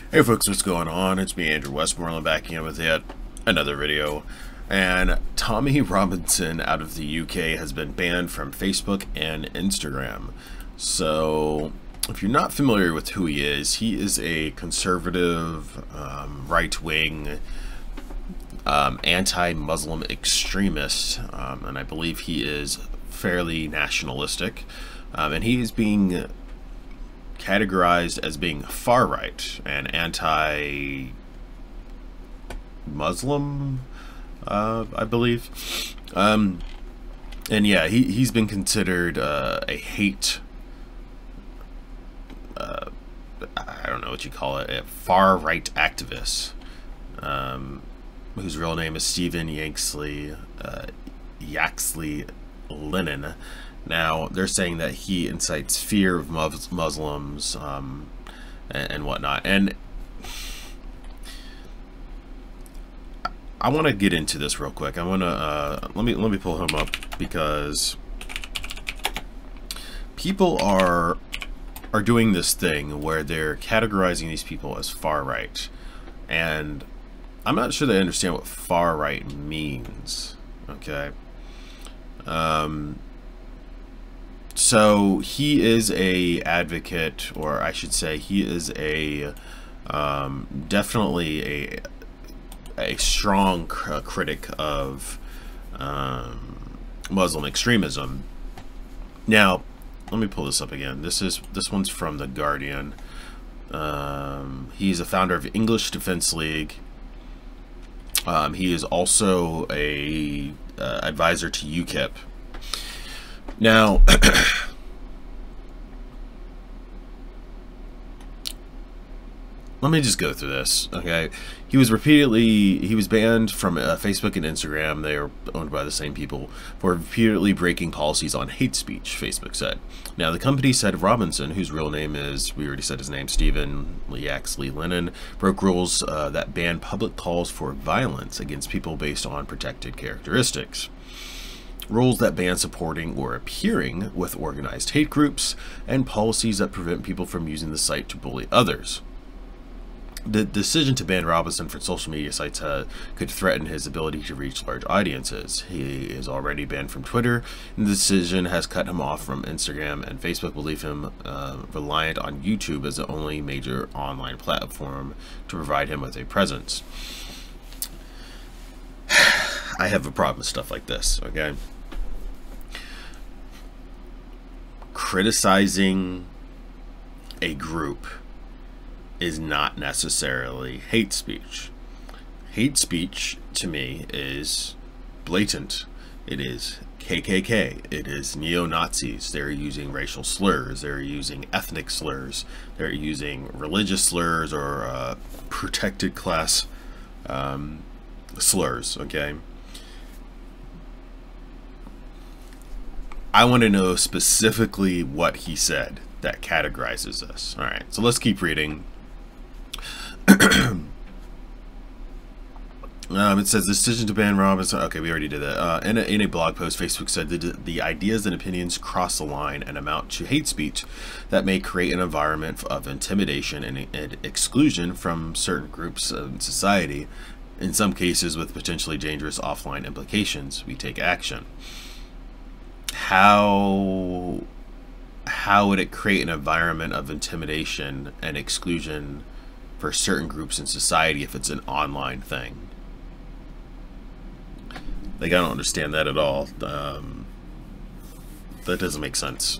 Hey folks, what's going on? It's me, Andrew Westmoreland, back in with yet another video. And Tommy Robinson out of the UK has been banned from Facebook and Instagram. So, if you're not familiar with who he is a conservative, right-wing, anti-Muslim extremist, and I believe he is fairly nationalistic, and he is being categorized as being far-right and anti-Muslim, I believe. And yeah, he's been considered a hate, I don't know what you call it, a far-right activist, whose real name is Stephen Yaxley-Lennon. Now, they're saying that he incites fear of Muslims and whatnot. And I want to get into this real quick. I want to let me pull him up, because people are doing this thing where they're categorizing these people as far right, and I'm not sure they understand what far right means. Okay. So he is a advocate, or I should say he is a definitely a strong critic of Muslim extremism. Now, let me pull this up again. This one's from The Guardian. He's a founder of English Defense League. He is also a advisor to UKIP. Now, let me just go through this, okay? He was banned from Facebook and Instagram. They are owned by the same people, for repeatedly breaking policies on hate speech, Facebook said. Now, the company said Robinson, whose real name is, we already said his name, Stephen Yaxley-Lennon, broke rules that ban public calls for violence against people based on protected characteristics. Rules that ban supporting or appearing with organized hate groups, and policies that prevent people from using the site to bully others. The decision to ban Robinson from social media sites could threaten his ability to reach large audiences. He is already banned from Twitter, and the decision has cut him off from Instagram, and Facebook will leave him reliant on YouTube as the only major online platform to provide him with a presence. I have a problem with stuff like this, okay? Criticizing a group is not necessarily hate speech. Hate speech, to me, is blatant. It is KKK. It is neo-Nazis. They're using racial slurs. They're using ethnic slurs. They're using religious slurs, or protected class slurs, okay? I want to know specifically what he said that categorizes this. All right, so let's keep reading. It says the decision to ban Robinson. Okay, we already did that. In a blog post, Facebook said that the ideas and opinions cross the line and amount to hate speech that may create an environment of intimidation and exclusion from certain groups of society. In some cases, with potentially dangerous offline implications, we take action. How would it create an environment of intimidation and exclusion for certain groups in society if it's an online thing? Like, I don't understand that at all. That doesn't make sense.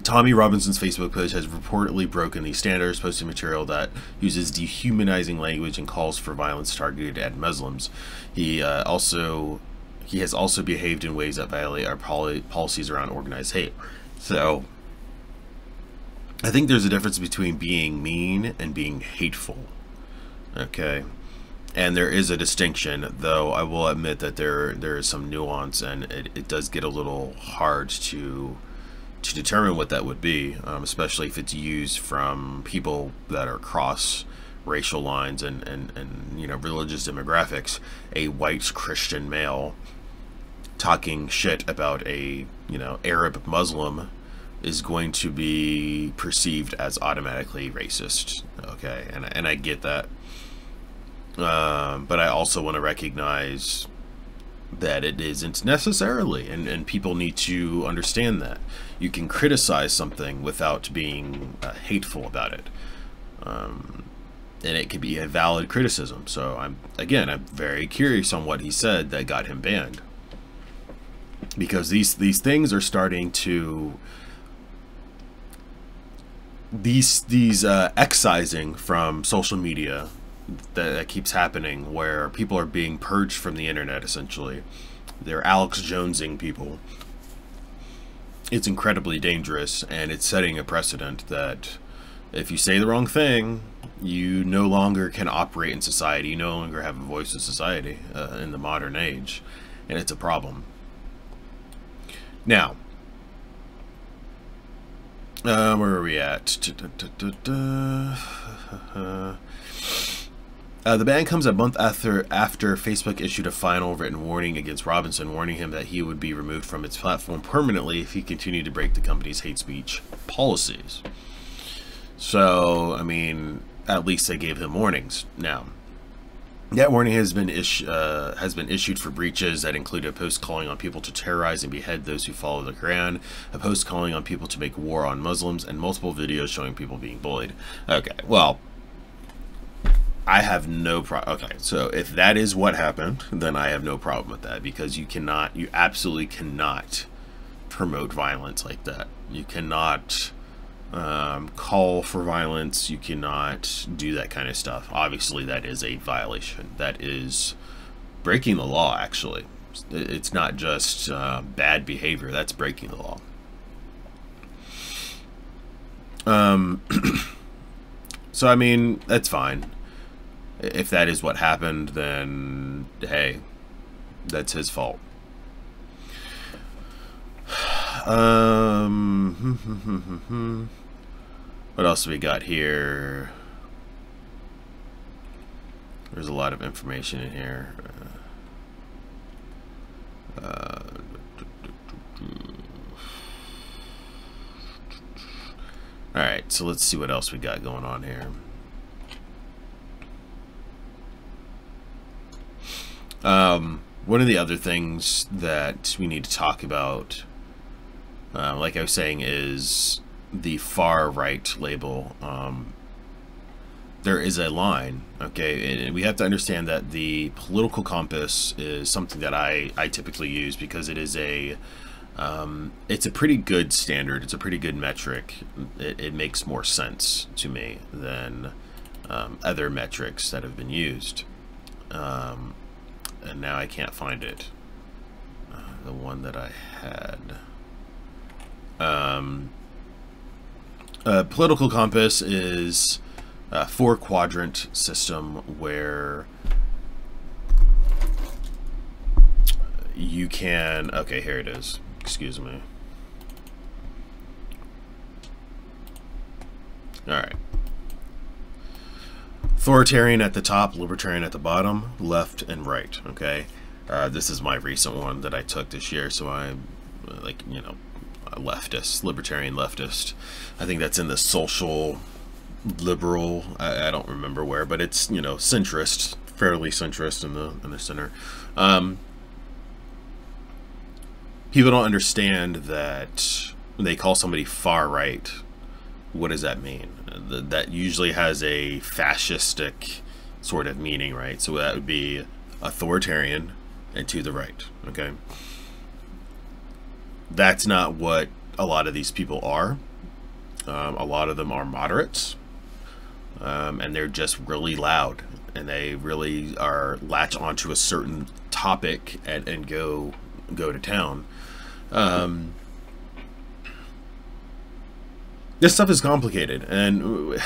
Tommy Robinson's Facebook page has reportedly broken these standards, posting material that uses dehumanizing language and calls for violence targeted at Muslims. He has also behaved in ways that violate our policies around organized hate. So, I think there's a difference between being mean and being hateful. Okay? And there is a distinction, though I will admit that there is some nuance, and it does get a little hard to determine what that would be, especially if it's used from people that are cross racial lines and you know, religious demographics. A white Christian male talking shit about a, you know, Arab Muslim is going to be perceived as automatically racist. Okay, and I get that. But I also want to recognize that it isn't necessarily, and people need to understand that. You can criticize something without being hateful about it. And it could be a valid criticism. So I'm very curious on what he said that got him banned. Because these things are starting to... These excising from social media that keeps happening, where people are being purged from the internet, essentially. They're Alex Jonesing people. It's incredibly dangerous, and it's setting a precedent that if you say the wrong thing, you no longer can operate in society. You no longer have a voice in society in the modern age, and it's a problem. Now, where are we at? The ban comes a month after Facebook issued a final written warning against Robinson, warning him that he would be removed from its platform permanently if he continued to break the company's hate speech policies. So, I mean, at least they gave him warnings. Now, that warning has been issued for breaches that include a post calling on people to terrorize and behead those who follow the Quran, a post calling on people to make war on Muslims, and multiple videos showing people being bullied. Okay, well, I have no problem. Okay, so if that is what happened, then I have no problem with that, because you absolutely cannot promote violence like that. You cannot call for violence. You cannot do that kind of stuff. Obviously, that is a violation. That is breaking the law, actually. It's not just bad behavior. That's breaking the law. So, I mean, that's fine. If that is what happened, then, hey, that's his fault. What else do we got here? There's a lot of information in here. Alright, so let's see what else we got going on here. One of the other things that we need to talk about, like I was saying, is the far right label. There is a line, okay, and we have to understand that the political compass is something that I typically use, because it is it's a pretty good standard. It's a pretty good metric. It makes more sense to me than other metrics that have been used. And now I can't find it. The one that I had. Political compass is a 4-quadrant system where you can... Okay, here it is. Excuse me. Alright. Authoritarian at the top, libertarian at the bottom, left and right, okay? This is my recent one that I took this year, so I'm, like, you know, a leftist, libertarian leftist. I think that's in the social liberal, I don't remember where, but it's, you know, centrist, fairly centrist in the center. People don't understand that when they call somebody far right, what does that mean? That usually has a fascistic sort of meaning, right? So that would be authoritarian and to the right, okay? That's not what a lot of these people are. A lot of them are moderates, and they're just really loud, and they really are latch onto a certain topic and go to town. This stuff is complicated, and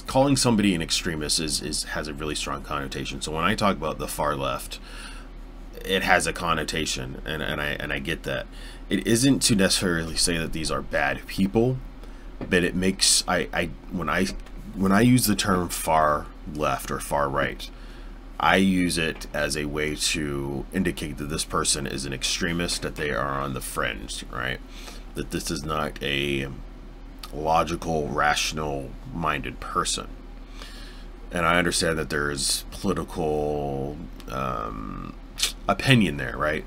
calling somebody an extremist has a really strong connotation. So when I talk about the far left, it has a connotation, and I get that. It isn't to necessarily say that these are bad people, but it makes when I use the term far left or far right, I use it as a way to indicate that this person is an extremist, that they are on the fringe, right? that this is not a logical, rational-minded person. And I understand that there's political opinion there, right?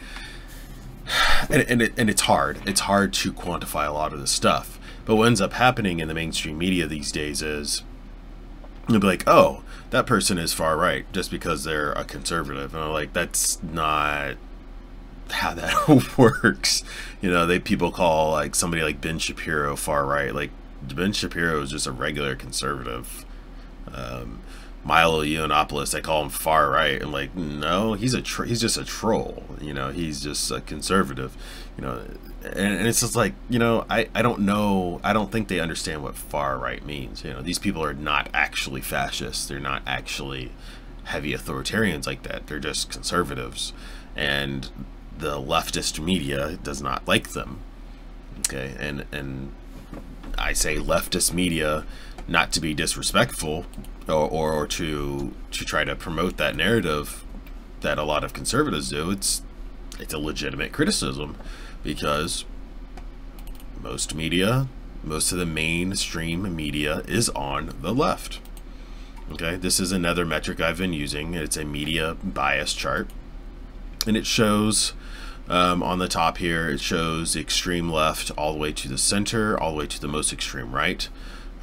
And it's hard. It's hard to quantify a lot of this stuff. But what ends up happening in the mainstream media these days is you'll be like, oh, that person is far right just because they're a conservative. And I'm like, that's not how that works. You know, people call like somebody like Ben Shapiro far right. Like, Ben Shapiro is just a regular conservative. Milo Yiannopoulos, they call him far right. I'm like, no, he's just a troll. You know, he's just a conservative. You know, and it's just like, you know, I don't know. I don't think they understand what far right means. You know, these people are not actually fascists. They're not actually heavy authoritarians like that. They're just conservatives, and the leftist media does not like them. Okay, and I say leftist media not to be disrespectful or to try to promote that narrative that a lot of conservatives do. It's a legitimate criticism, because most of the mainstream media is on the left. Okay, this is another metric I've been using. It's a media bias chart, and it shows on the top here, it shows the extreme left all the way to the center, all the way to the most extreme right.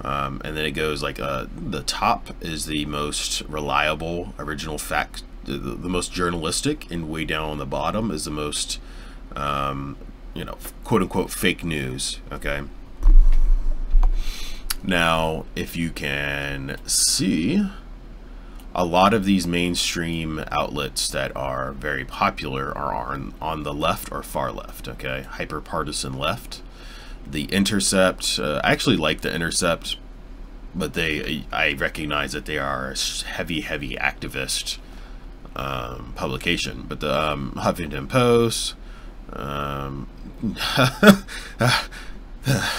And then it goes like the top is the most reliable original fact, the most journalistic, and way down on the bottom is the most you know, quote unquote fake news. Okay, now if you can see, a lot of these mainstream outlets that are very popular are on the left or far left. Okay, hyper-partisan left. The Intercept, I actually like the Intercept, but I recognize that they are a heavy activist publication. But the Huffington Post,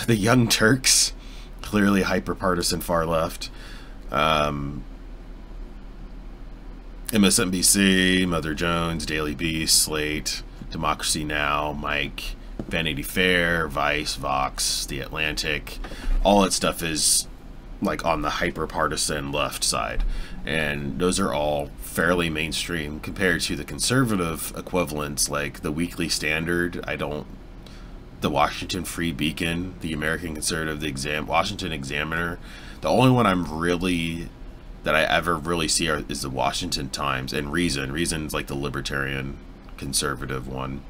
the Young Turks, clearly hyper-partisan far left. MSNBC, Mother Jones, Daily Beast, Slate, Democracy Now!, Mike, Vanity Fair, Vice, Vox, The Atlantic, all that stuff is like on the hyper-partisan left side, and those are all fairly mainstream compared to the conservative equivalents like the Weekly Standard. The Washington Free Beacon, the American Conservative, the Washington Examiner. The only one that I ever really see is the Washington Times, and Reason's like the libertarian conservative one.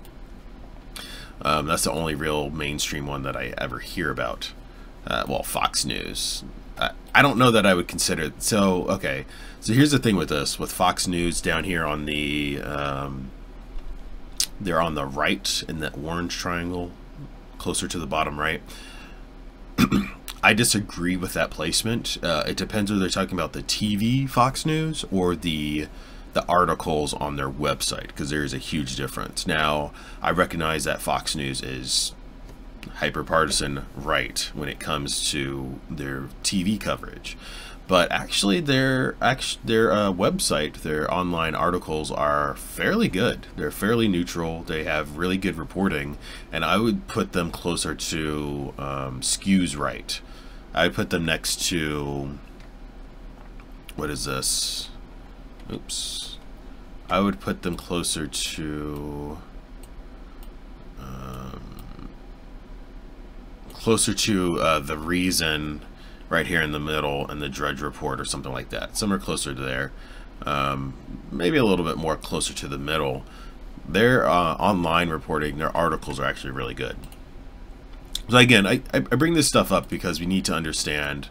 That's the only real mainstream one that I ever hear about. Well, Fox News. I don't know that I would consider. So, okay. So here's the thing with this. With Fox News down here on the, they're on the right in that orange triangle, closer to the bottom right. I disagree with that placement. It depends whether they're talking about the TV Fox News or the articles on their website, because there is a huge difference. Now, I recognize that Fox News is hyper-partisan right when it comes to their TV coverage, but actually their website, their online articles are fairly good. They're fairly neutral. They have really good reporting, and I would put them closer to Skews right. I would put them next to, what is this? Oops. I would put them closer to the Reason right here in the middle, and the Drudge Report or something like that. Some are closer to there. Maybe a little bit more closer to the middle. Their online reporting, their articles are actually really good. So again, I bring this stuff up because we need to understand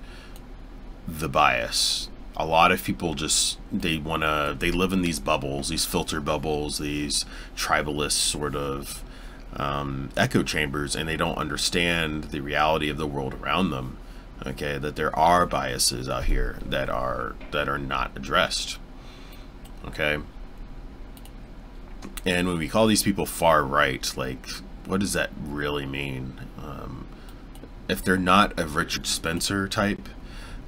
the bias. A lot of people just, they live in these bubbles, these filter bubbles, these tribalist sort of echo chambers, and they don't understand the reality of the world around them. Okay, that there are biases out here that are not addressed. Okay, and when we call these people far right, like, what does that really mean? If they're not a Richard Spencer type,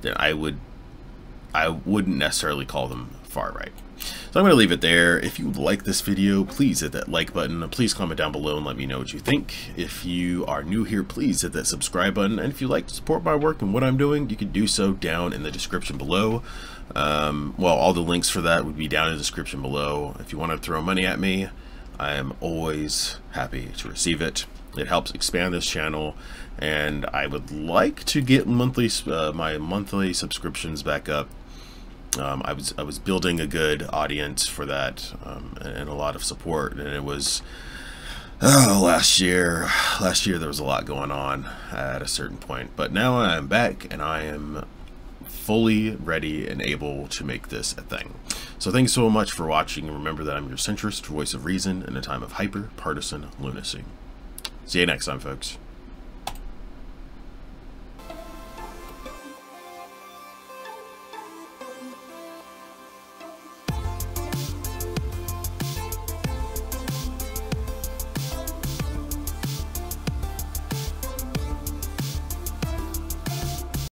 then I wouldn't necessarily call them far right. So I'm going to leave it there. If you like this video, please hit that like button. Please comment down below and let me know what you think. If you are new here, please hit that subscribe button. And if you'd like to support my work and what I'm doing, you can do so down in the description below. Well, all the links for that would be down in the description below. If you want to throw money at me, I am always happy to receive it. It helps expand this channel, and I would like to get my monthly subscriptions back up. I was building a good audience for that, and a lot of support, and it was last year there was a lot going on at a certain point, but now I'm back and I am fully ready and able to make this a thing. So thanks so much for watching. Remember that I'm your centrist voice of reason in a time of hyper-partisan lunacy. See you next time, folks.